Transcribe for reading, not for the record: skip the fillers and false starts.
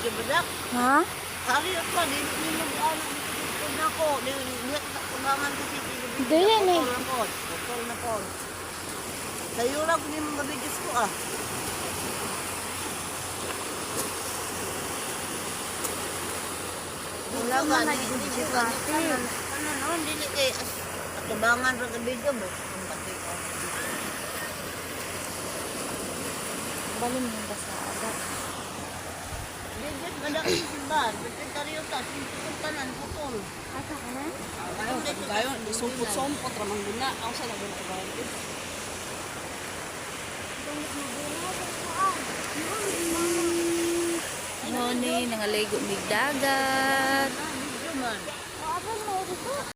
video ba dak? Ha? Hariyot pa, di mag-ano dito na ko. Di sa kubangan kasi video. Di yan eh. Putol na po. Sayo lang kung yung mga videos ko ah. Wala mo na Hindi video ko kasi. ano noon, dili kay kubangan ra ka video ba? Ang pati ko. Bali mo yung basada. Digit ba dak simbahan? Pwede kariyota, sinto tanan putol. Asa ka na? Gayo, sumpot-sumpot ramang guna. Ako sa labi na kabayan dito. Ano ni, nangalego mig dagat. Video man.